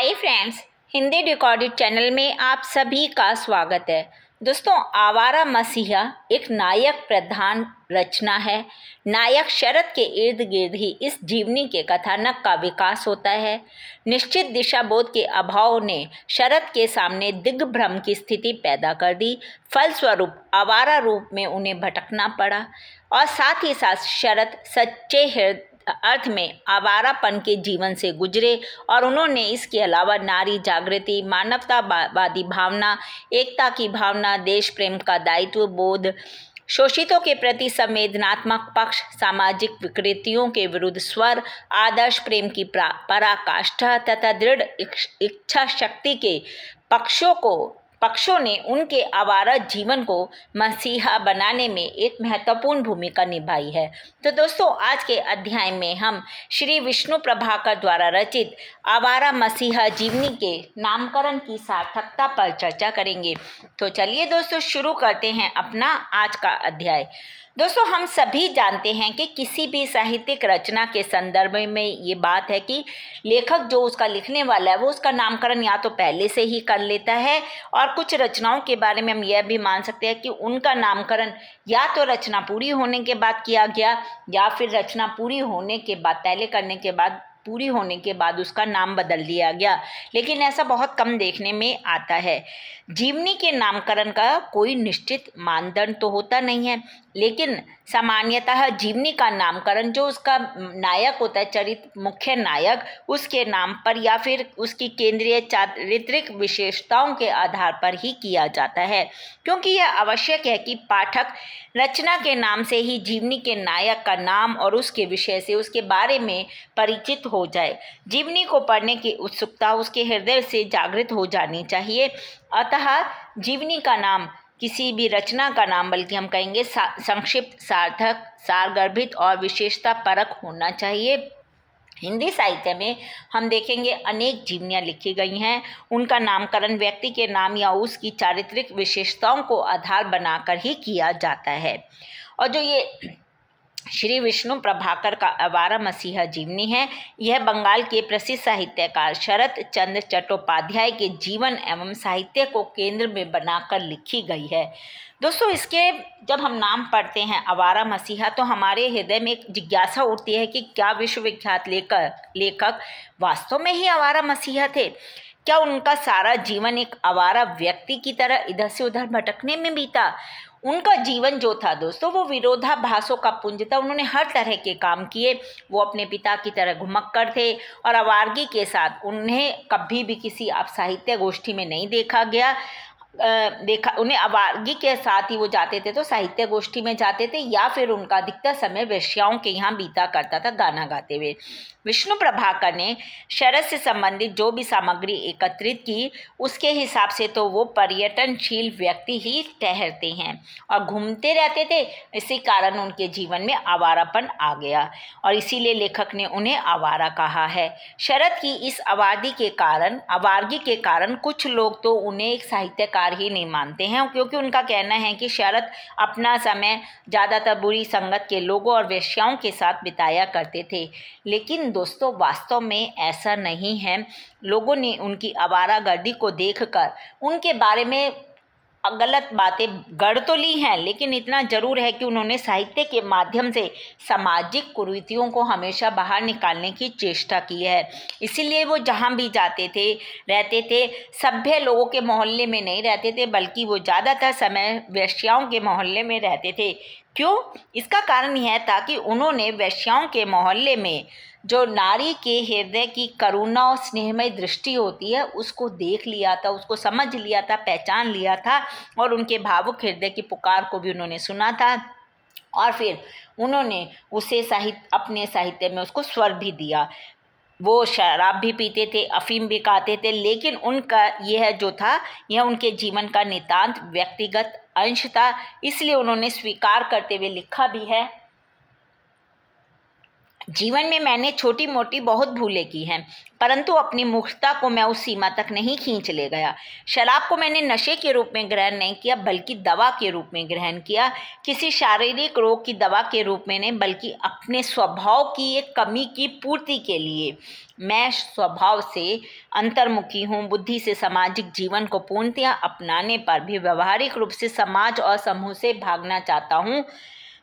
Hi friends, Hindi recorded channel में आप सभी का स्वागत है। दोस्तों, आवारा मसीहा एक नायक प्रधान रचना है। नायक शरद के इर्द गिर्द ही इस जीवनी के कथानक का विकास होता है। निश्चित दिशाबोध के अभाव ने शरद के सामने दिग्भ्रम की स्थिति पैदा कर दी। फलस्वरूप आवारा रूप में उन्हें भटकना पड़ा और साथ ही साथ शरद सच्चे अर्थ में आवारापन के जीवन से गुजरे और उन्होंने इसके अलावा नारी जागृति, मानवतावादी भावना, एकता की भावना, देश प्रेम का दायित्व बोध, शोषितों के प्रति संवेदनात्मक पक्ष, सामाजिक विकृतियों के विरुद्ध स्वर, आदर्श प्रेम की पराकाष्ठा तथा दृढ़ इच्छा शक्ति के पक्षों ने उनके आवारा जीवन को मसीहा बनाने में एक महत्वपूर्ण भूमिका निभाई है। तो दोस्तों, आज के अध्याय में हम श्री विष्णु प्रभाकर द्वारा रचित आवारा मसीहा जीवनी के नामकरण की सार्थकता पर चर्चा करेंगे। तो चलिए दोस्तों, शुरू करते हैं अपना आज का अध्याय। दोस्तों, हम सभी जानते हैं कि किसी भी साहित्यिक रचना के संदर्भ में ये बात है कि लेखक जो उसका लिखने वाला है वो उसका नामकरण या तो पहले से ही कर लेता है, और कुछ रचनाओं के बारे में हम यह भी मान सकते हैं कि उनका नामकरण या तो रचना पूरी होने के बाद किया गया या फिर रचना पूरी होने के बाद, पहले करने के बाद, पूरी होने के बाद उसका नाम बदल दिया गया। लेकिन ऐसा बहुत कम देखने में आता है। जीवनी के नामकरण का कोई निश्चित मानदंड तो होता नहीं है, लेकिन सामान्यतः जीवनी का नामकरण जो उसका नायक होता है, चरित्र मुख्य नायक, उसके नाम पर या फिर उसकी केंद्रीय चारित्रिक विशेषताओं के आधार पर ही किया जाता है, क्योंकि यह आवश्यक है कि पाठक रचना के नाम से ही जीवनी के नायक का नाम और उसके विषय से, उसके बारे में परिचित हो जाए। जीवनी को पढ़ने की उत्सुकता उसके हृदय से जागृत हो जानी चाहिए। अतः जीवनी का नाम किसी भी रचना का नाम, बल्कि हम कहेंगे संक्षिप्त, सार्थक, सारगर्भित और विशेषता परक होना चाहिए। हिंदी साहित्य में हम देखेंगे अनेक जीवनियाँ लिखी गई हैं। उनका नामकरण व्यक्ति के नाम या उसकी चारित्रिक विशेषताओं को आधार बनाकर ही किया जाता है। और जो ये श्री विष्णु प्रभाकर का आवारा मसीहा जीवनी है, यह बंगाल के प्रसिद्ध साहित्यकार शरत चंद्र चट्टोपाध्याय के जीवन एवं साहित्य को केंद्र में बनाकर लिखी गई है। दोस्तों, इसके जब हम नाम पढ़ते हैं आवारा मसीहा, तो हमारे हृदय में एक जिज्ञासा उठती है कि क्या विश्वविख्यात लेखक वास्तव में ही आवारा मसीहा थे? क्या उनका सारा जीवन एक आवारा व्यक्ति की तरह इधर से उधर भटकने में बीता? उनका जीवन जो था दोस्तों, वो विरोधाभासों का पुंज था। उन्होंने हर तरह के काम किए। वो अपने पिता की तरह घुमक्कड़ थे और आवारगी के साथ उन्हें कभी भी किसी आप साहित्य गोष्ठी में नहीं देखा गया। उन्हें आवारगी के साथ ही वो जाते थे तो साहित्य गोष्ठी में जाते थे, या फिर उनका अधिकतर समय वेश्याओं के यहाँ बीता करता था गाना गाते हुए। विष्णु प्रभाकर ने शरद से संबंधित जो भी सामग्री एकत्रित की, उसके हिसाब से तो वो पर्यटनशील व्यक्ति ही ठहरते हैं और घूमते रहते थे। इसी कारण उनके जीवन में आवारापन आ गया और इसीलिए लेखक ने उन्हें आवारा कहा है। शरद की इस आवारगी के कारण कुछ लोग तो उन्हें एक साहित्यकार ही नहीं मानते हैं, क्योंकि उनका कहना है कि शरद अपना समय ज़्यादातर बुरी संगत के लोगों और वेश्याओं के साथ बिताया करते थे। लेकिन दोस्तों, वास्तव में ऐसा नहीं है। लोगों ने उनकी आवारागर्दी को देखकर उनके बारे में गलत बातें गढ़ तो ली हैं, लेकिन इतना जरूर है कि उन्होंने साहित्य के माध्यम से सामाजिक कुरीतियों को हमेशा बाहर निकालने की चेष्टा की है। इसीलिए वो जहाँ भी जाते थे, रहते थे, सभ्य लोगों के मोहल्ले में नहीं रहते थे, बल्कि वो ज़्यादातर समय वेश्याओं के मोहल्ले में रहते थे। क्यों? इसका कारण यह था कि उन्होंने वेश्याओं के मोहल्ले में जो नारी के हृदय की करुणा और स्नेहमय दृष्टि होती है, उसको देख लिया था, उसको समझ लिया था, पहचान लिया था, और उनके भावुक हृदय की पुकार को भी उन्होंने सुना था, और फिर उन्होंने उसे अपने साहित्य में उसको स्वर भी दिया। वो शराब भी पीते थे, अफीम भी खाते थे, लेकिन उनका यह जो था, यह उनके जीवन का नितांत व्यक्तिगत अंश था। इसलिए उन्होंने स्वीकार करते हुए लिखा भी है जीवन में मैंने छोटी मोटी बहुत भूलें की हैं, परंतु अपनी मूर्खता को मैं उस सीमा तक नहीं खींच ले गया। शराब को मैंने नशे के रूप में ग्रहण नहीं किया, बल्कि दवा के रूप में ग्रहण किया। किसी शारीरिक रोग की दवा के रूप में नहीं, बल्कि अपने स्वभाव की एक कमी की पूर्ति के लिए। मैं स्वभाव से अंतर्मुखी हूँ, बुद्धि से सामाजिक जीवन को पूर्णतया अपनाने पर भी व्यवहारिक रूप से समाज और समूह से भागना चाहता हूँ।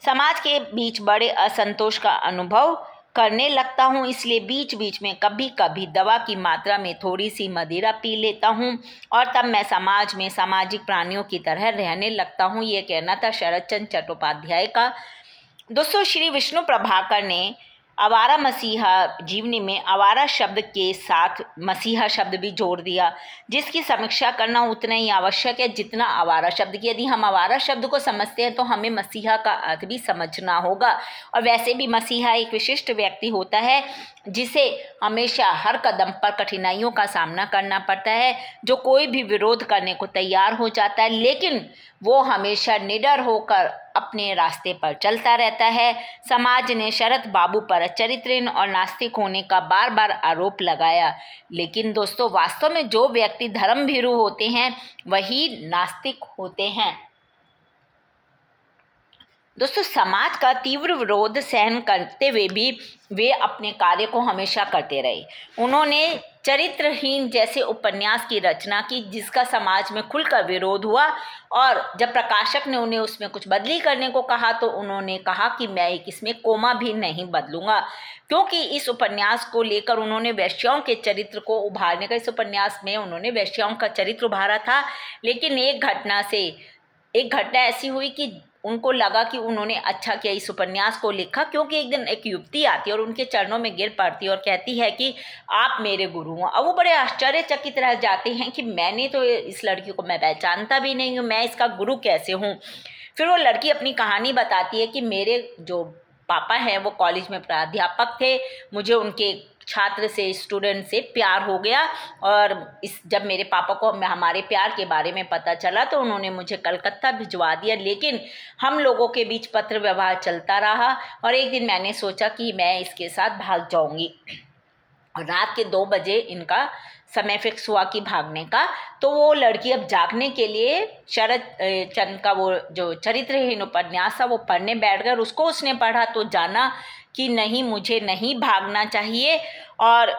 समाज के बीच बड़े असंतोष का अनुभव करने लगता हूँ, इसलिए बीच बीच में कभी कभी दवा की मात्रा में थोड़ी सी मदिरा पी लेता हूँ और तब मैं समाज में सामाजिक प्राणियों की तरह रहने लगता हूँ। ये कहना था शरद चंद्र चट्टोपाध्याय का। दोस्तों, श्री विष्णु प्रभाकर ने आवारा मसीहा जीवनी में आवारा शब्द के साथ मसीहा शब्द भी जोड़ दिया, जिसकी समीक्षा करना उतना ही आवश्यक है जितना आवारा शब्द की। यदि हम आवारा शब्द को समझते हैं तो हमें मसीहा का अर्थ भी समझना होगा। और वैसे भी मसीहा एक विशिष्ट व्यक्ति होता है जिसे हमेशा हर कदम पर कठिनाइयों का सामना करना पड़ता है, जो कोई भी विरोध करने को तैयार हो जाता है, लेकिन वो हमेशा निडर होकर अपने रास्ते पर चलता रहता है। समाज ने शरद बाबू पर चरित्रहीन और नास्तिक होने का बार बार आरोप लगाया, लेकिन दोस्तों वास्तव में जो व्यक्ति धर्मभीरू होते हैं वही नास्तिक होते हैं। दोस्तों, समाज का तीव्र विरोध सहन करते हुए भी वे अपने कार्य को हमेशा करते रहे। उन्होंने चरित्रहीन जैसे उपन्यास की रचना की, जिसका समाज में खुलकर विरोध हुआ, और जब प्रकाशक ने उन्हें उसमें कुछ बदली करने को कहा तो उन्होंने कहा कि मैं इसमें कोमा भी नहीं बदलूंगा, क्योंकि इस उपन्यास को लेकर उन्होंने वेश्याओं के चरित्र को उभारने का, इस उपन्यास में उन्होंने वेश्याओं का चरित्र उभारा था। लेकिन एक घटना ऐसी हुई कि उनको लगा कि उन्होंने अच्छा किया इस उपन्यास को लिखा, क्योंकि एक दिन एक युवती आती है और उनके चरणों में गिर पड़ती है और कहती है कि आप मेरे गुरु हैं। अब वो बड़े आश्चर्यचकित रह जाते हैं कि मैंने तो इस लड़की को मैं पहचानता भी नहीं हूँ, मैं इसका गुरु कैसे हूँ। फिर वो लड़की अपनी कहानी बताती है कि मेरे जो पापा हैं वो कॉलेज में प्राध्यापक थे, मुझे उनके छात्र से, स्टूडेंट से प्यार हो गया, और जब मेरे पापा को हमारे प्यार के बारे में पता चला तो उन्होंने मुझे कलकत्ता भिजवा दिया। लेकिन हम लोगों के बीच पत्र व्यवहार चलता रहा और एक दिन मैंने सोचा कि मैं इसके साथ भाग जाऊंगी। और रात के 2 बजे इनका समय फिक्स हुआ कि भागने का। तो वो लड़की अब जागने के लिए शरद चंद्र का वो जो चरित्रहीन उपन्यास था वो पढ़ने बैठ गया। उसको उसने पढ़ा तो जाना कि नहीं, मुझे नहीं भागना चाहिए, और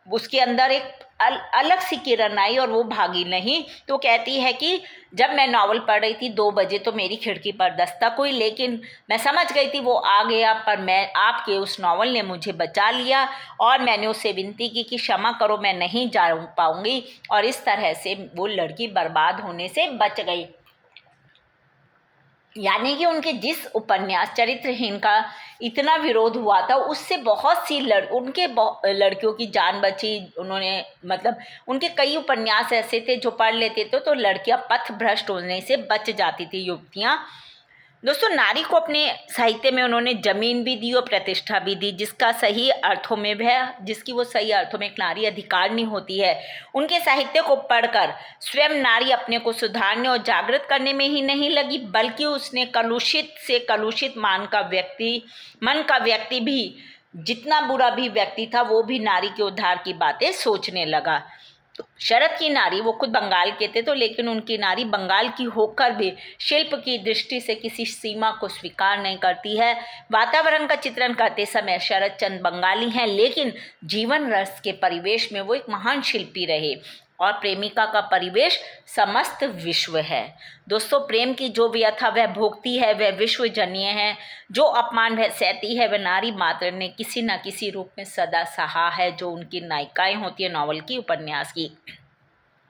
उसके अंदर एक अलग सी किरण आई और वो भागी नहीं। तो कहती है कि जब मैं नावल पढ़ रही थी 2 बजे तो मेरी खिड़की पर दस्तक हुई, लेकिन मैं समझ गई थी वो आ गया, पर मैं आपके उस नावल ने मुझे बचा लिया और मैंने उससे विनती की कि क्षमा करो, मैं नहीं जा पाऊंगी, और इस तरह से वो लड़की बर्बाद होने से बच गई। यानी कि उनके जिस उपन्यास चरित्रहीन का इतना विरोध हुआ था उससे बहुत सी लड़कियों की जान बची। उन्होंने मतलब उनके कई उपन्यास ऐसे थे जो पढ़ लेते थे तो लड़कियां पथ भ्रष्ट होने से बच जाती थी, युवतियां। दोस्तों, नारी को अपने साहित्य में उन्होंने जमीन भी दी और प्रतिष्ठा भी दी, जिसकी वो सही अर्थों में एक नारी अधिकारिणी होती है। उनके साहित्य को पढ़कर स्वयं नारी अपने को सुधारने और जागृत करने में ही नहीं लगी, बल्कि उसने कलुषित से कलुषित मन का व्यक्ति भी, जितना बुरा भी व्यक्ति था वो भी नारी के उद्धार की बातें सोचने लगा। तो शरद की नारी, वो खुद बंगाल के थे तो, लेकिन उनकी नारी बंगाल की होकर भी शिल्प की दृष्टि से किसी सीमा को स्वीकार नहीं करती है। वातावरण का चित्रण करते समय शरद चंद्र बंगाली हैं, लेकिन जीवन रस के परिवेश में वो एक महान शिल्पी रहे, और प्रेमिका का परिवेश समस्त विश्व है। दोस्तों, प्रेम की जो व्यथा वह भोगती है वह विश्वजनीय है, जो अपमान वह सहती है वह नारी मात्र ने किसी न किसी रूप में सदा सहा है, जो उनकी नायिकाएं होती है नॉवल की, उपन्यास की।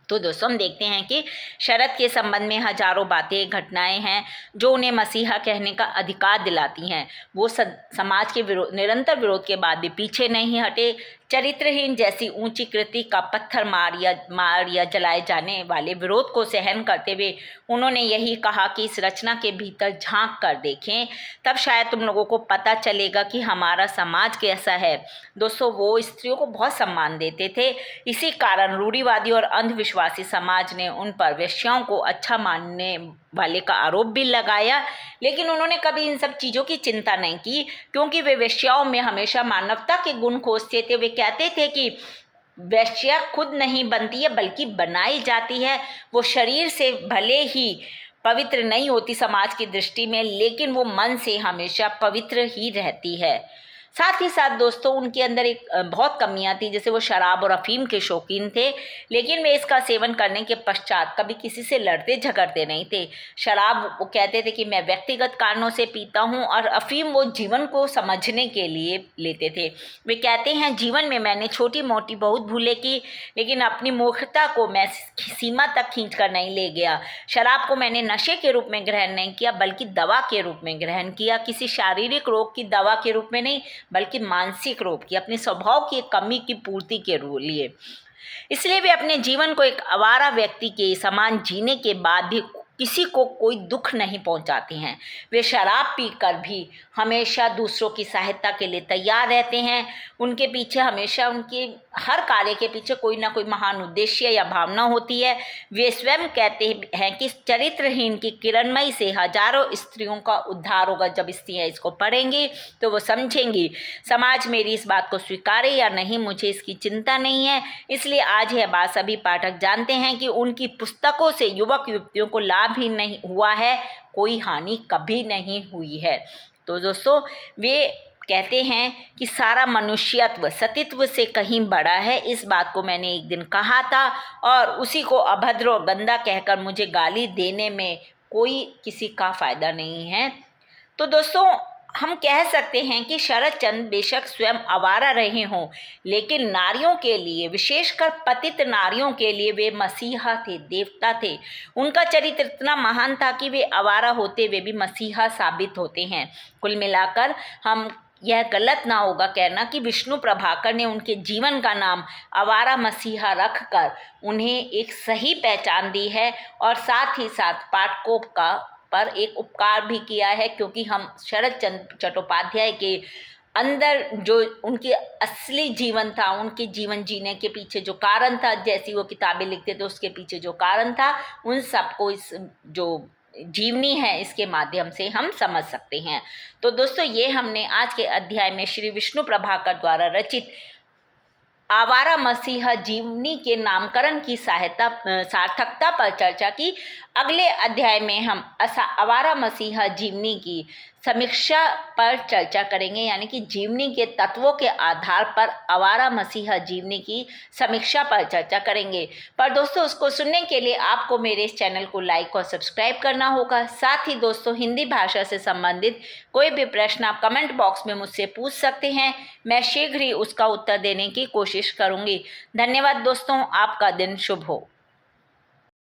तो दोस्तों, हम देखते हैं कि शरद के संबंध में हजारों बातें, घटनाएं हैं जो उन्हें मसीहा कहने का अधिकार दिलाती हैं। वो समाज के निरंतर विरोध के बाद भी पीछे नहीं हटे। चरित्रहीन जैसी ऊंची कृति का पत्थर मार या जलाए जाने वाले विरोध को सहन करते हुए उन्होंने यही कहा कि इस रचना के भीतर झांक कर देखें, तब शायद तुम लोगों को पता चलेगा कि हमारा समाज कैसा है। दोस्तों, वो स्त्रियों को बहुत सम्मान देते थे, इसी कारण रूढ़िवादी और अंधविश्वासी समाज ने उन पर वेश्याओं को अच्छा मानने वाले का आरोप भी लगाया, लेकिन उन्होंने कभी इन सब चीज़ों की चिंता नहीं की, क्योंकि वे वेश्याओं में हमेशा मानवता के गुण खोजते थे। वे कहते थे कि वेश्या खुद नहीं बनती है बल्कि बनाई जाती है। वो शरीर से भले ही पवित्र नहीं होती समाज की दृष्टि में, लेकिन वो मन से हमेशा पवित्र ही रहती है। साथ ही साथ दोस्तों उनके अंदर एक बहुत कमियां थी, जैसे वो शराब और अफीम के शौकीन थे, लेकिन वे इसका सेवन करने के पश्चात कभी किसी से लड़ते झगड़ते नहीं थे। शराब वो कहते थे कि मैं व्यक्तिगत कारणों से पीता हूँ, और अफीम वो जीवन को समझने के लिए लेते थे। वे कहते हैं जीवन में मैंने छोटी मोटी बहुत भूलें की, लेकिन अपनी मूर्खता को मैं सीमा तक खींच कर नहीं ले गया। शराब को मैंने नशे के रूप में ग्रहण नहीं किया बल्कि दवा के रूप में ग्रहण किया, किसी शारीरिक रोग की दवा के रूप में नहीं बल्कि मानसिक रोग की, अपने स्वभाव की कमी की पूर्ति के लिए। इसलिए वे अपने जीवन को एक आवारा व्यक्ति के समान जीने के बाद भी किसी को कोई दुख नहीं पहुंचाते हैं। वे शराब पीकर भी हमेशा दूसरों की सहायता के लिए तैयार रहते हैं। उनके पीछे हमेशा, उनके हर कार्य के पीछे कोई ना कोई महान उद्देश्य या भावना होती है। वे स्वयं कहते हैं कि चरित्रहीन की किरणमयी से हजारों स्त्रियों का उद्धार होगा। जब स्त्रियाँ इसको पढ़ेंगी तो वो समझेंगी समाज मेरी इस बात को स्वीकारे या नहीं, मुझे इसकी चिंता नहीं है। इसलिए आज यह बात सभी पाठक जानते हैं कि उनकी पुस्तकों से युवक युवतियों को लाभ ही नहीं हुआ है, कोई हानि कभी नहीं हुई है। तो दोस्तों वे कहते हैं कि सारा मनुष्यत्व सतीत्व से कहीं बड़ा है। इस बात को मैंने एक दिन कहा था, और उसी को अभद्र और गंदा कहकर मुझे गाली देने में कोई किसी का फायदा नहीं है। तो दोस्तों हम कह सकते हैं कि शरद चंद्र बेशक स्वयं आवारा रहे हों, लेकिन नारियों के लिए, विशेषकर पतित नारियों के लिए वे मसीहा थे, देवता थे। उनका चरित्र इतना महान था कि वे आवारा होते वे भी मसीहा साबित होते हैं। कुल मिलाकर हम यह गलत ना होगा कहना कि विष्णु प्रभाकर ने उनके जीवन का नाम आवारा मसीहा रखकर उन्हें एक सही पहचान दी है, और साथ ही साथ पाठकों का पर एक उपकार भी किया है, क्योंकि हम शरद चंद्र चट्टोपाध्याय के अंदर जो उनके असली जीवन था, उनके जीवन जीने के पीछे जो कारण था, जैसी वो किताबें लिखते थे उसके पीछे जो कारण था, उन सबको इस जो जीवनी है इसके माध्यम से हम समझ सकते हैं। तो दोस्तों ये हमने आज के अध्याय में श्री विष्णु प्रभाकर द्वारा रचित आवारा मसीहा जीवनी के नामकरण की सार्थकता पर चर्चा की। अगले अध्याय में हम आवारा मसीहा जीवनी की समीक्षा पर चर्चा करेंगे, यानी कि जीवनी के तत्वों के आधार पर आवारा मसीहा जीवनी की समीक्षा पर चर्चा करेंगे। पर दोस्तों उसको सुनने के लिए आपको मेरे इस चैनल को लाइक और सब्सक्राइब करना होगा। साथ ही दोस्तों हिंदी भाषा से संबंधित कोई भी प्रश्न आप कमेंट बॉक्स में मुझसे पूछ सकते हैं, मैं शीघ्र ही उसका उत्तर देने की कोशिश करूंगी। धन्यवाद दोस्तों, आपका दिन शुभ हो।